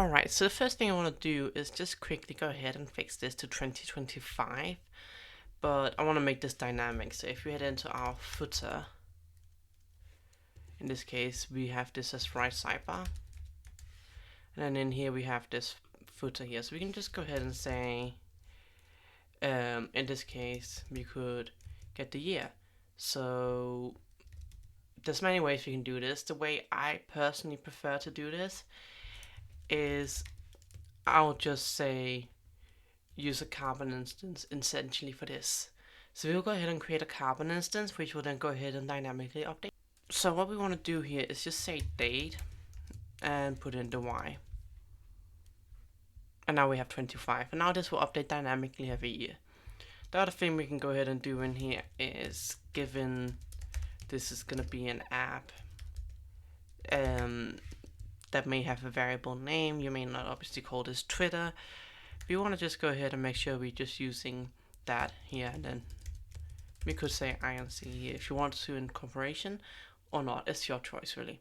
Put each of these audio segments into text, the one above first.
Alright, so the first thing I want to do is just quickly go ahead and fix this to 2025, but I want to make this dynamic. So if we head into our footer, in this case we have this as right sidebar, and then in here we have this footer here. So we can just go ahead and say, in this case we could get the year. So there's many ways we can do this. The way I personally prefer to do this is I'll just say use a carbon instance essentially for this. So we'll go ahead and create a carbon instance, which will then go ahead and dynamically update. So what we want to do here is just say date and put in the Y. And now we have 25, and now this will update dynamically every year. The other thing we can go ahead and do in here is, given this is going to be an app that may have a variable name, you may not obviously call this Twitter. We want to just go ahead and make sure we're just using that here, and then we could say INC here if you want to incorporation or not. It's your choice really.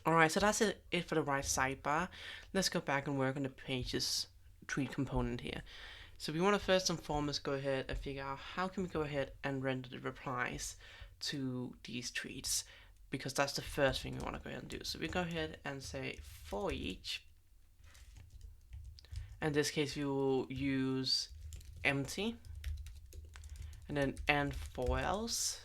Alright, so that's it for the right sidebar. Let's go back and work on the pages tweet component here. So we want to first and foremost go ahead and figure out how can we go ahead and render the replies to these tweets, because that's the first thing we want to go ahead and do. So we go ahead and say for each. In this case we will use empty and then and for else.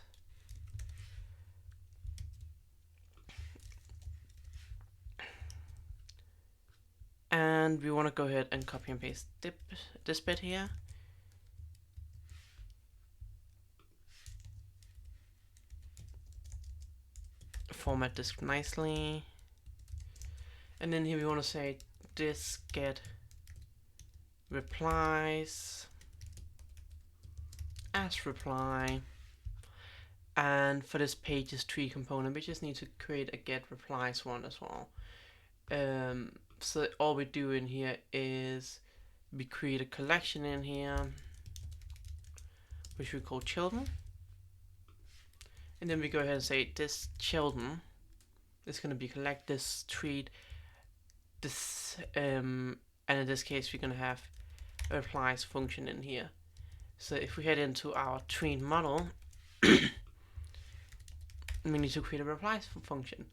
And we want to go ahead and copy and paste this bit here. Format this nicely. And then here we want to say this get replies as reply. And for this pages tree component, we just need to create a get replies one as well. So all we do in here is we create a collection in here, which we call children. And then we go ahead and say this children is going to be collect this tweet, this, and in this case we're going to have a replies function in here. So if we head into our tweet model, we need to create a replies function.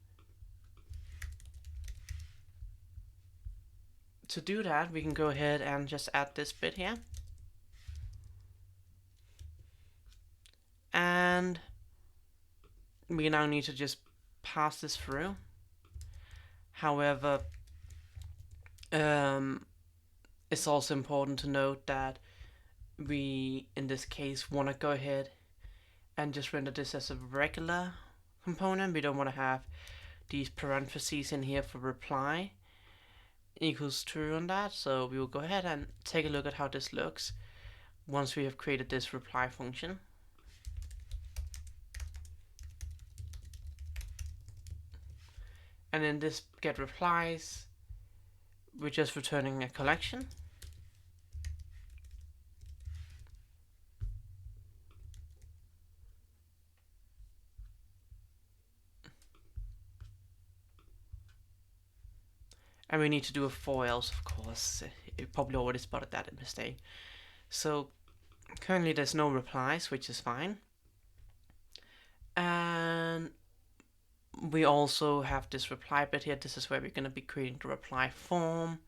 To do that, we can go ahead and just add this bit here. And we now need to just pass this through. However, it's also important to note that we, in this case, want to go ahead and just render this as a regular component. We don't want to have these parentheses in here for reply equals true on that. So we will go ahead and take a look at how this looks once we have created this reply function. And in this get replies, we're just returning a collection. And we need to do a for else, of course. You probably already spotted that mistake. So currently there's no replies, which is fine. And we also have this reply bit here. This is where we're going to be creating the reply form.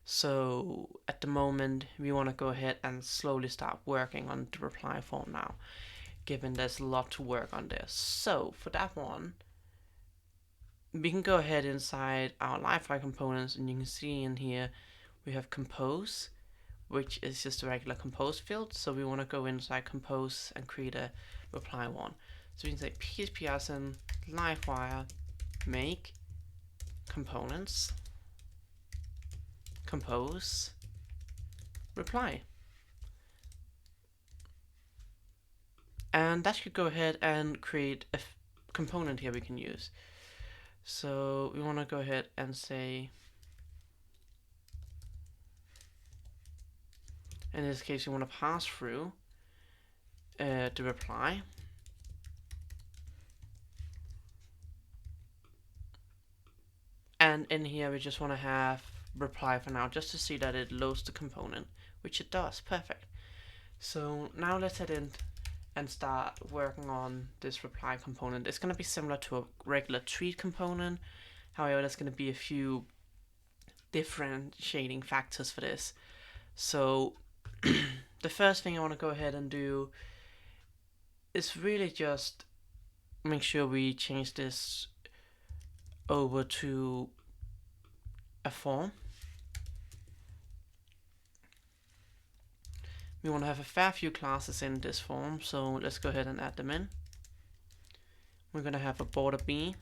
So at the moment we want to go ahead and slowly start working on the reply form now, given there's a lot to work on there. So for that one, we can go ahead inside our Livewire components, and you can see in here we have compose, which is just a regular compose field. So we want to go inside compose and create a reply one. So we can say PHP Livewire make components compose reply, and that should go ahead and create a component here we can use. So we want to go ahead and say, in this case we want to pass through the reply, . And in here we just want to have reply for now, just to see that it loads the component, which it does. Perfect. So now let's head in and start working on this reply component. It's going to be similar to a regular treat component. However, there's going to be a few differentiating factors for this. So the first thing I want to go ahead and do is really just make sure we change this over to a form. We want to have a fair few classes in this form, so let's go ahead and add them in. We're going to have a border B,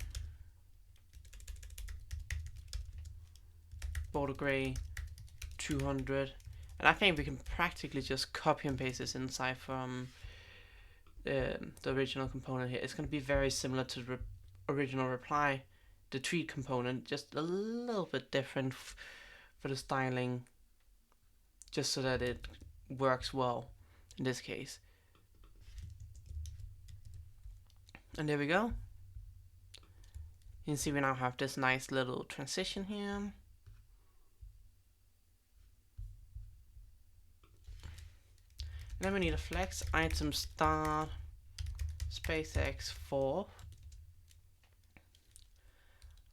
border gray 200, and I think we can practically just copy and paste this inside from the original component here. It's going to be very similar to the original reply, the treat component, just a little bit different for the styling, just so that it works well in this case. And there we go. You can see we now have this nice little transition here. And then we need a flex item start space x4,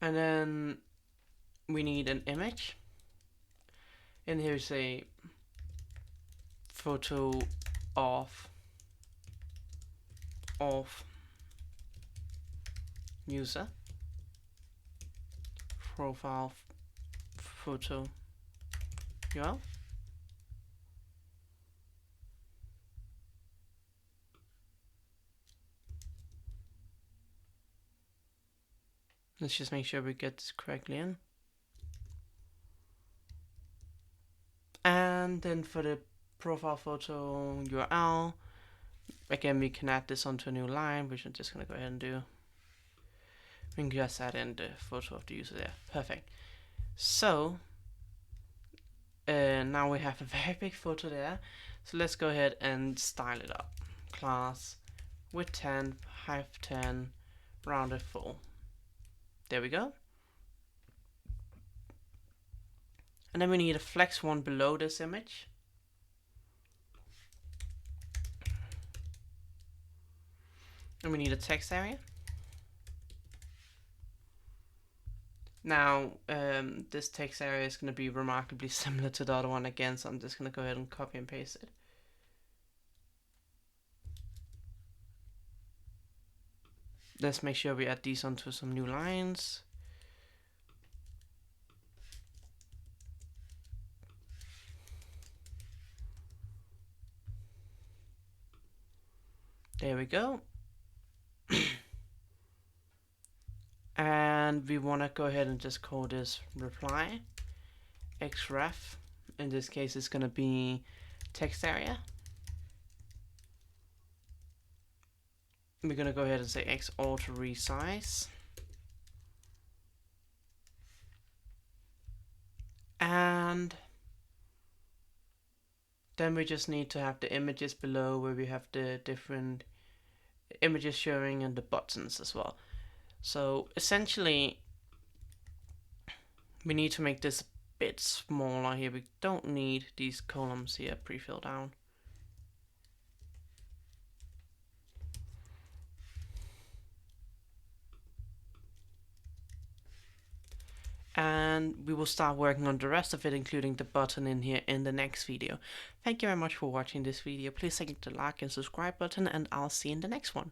and then we need an image. And here we say photo of user, profile photo URL. Let's just make sure we get this correctly in. And then for the profile photo URL, again, we can add this onto a new line, which I'm just going to go ahead and do. We can just add in the photo of the user there. Perfect. So now we have a very big photo there. So let's go ahead and style it up. Class width 10, height 10, rounded full. There we go. And then we need a flex one below this image. And we need a text area. Now, this text area is going to be remarkably similar to the other one again, so I'm just going to go ahead and copy and paste it. Let's make sure we add these onto some new lines. There we go. And we want to go ahead and just call this reply xref. In this case, it's going to be text area. We're going to go ahead and say x auto resize. And then we just need to have the images below, where we have the different images showing and the buttons as well. So essentially, we need to make this a bit smaller here. We don't need these columns here pre-filled down. And we will start working on the rest of it, including the button in here, in the next video. Thank you very much for watching this video. Please click the like and subscribe button, and I'll see you in the next one.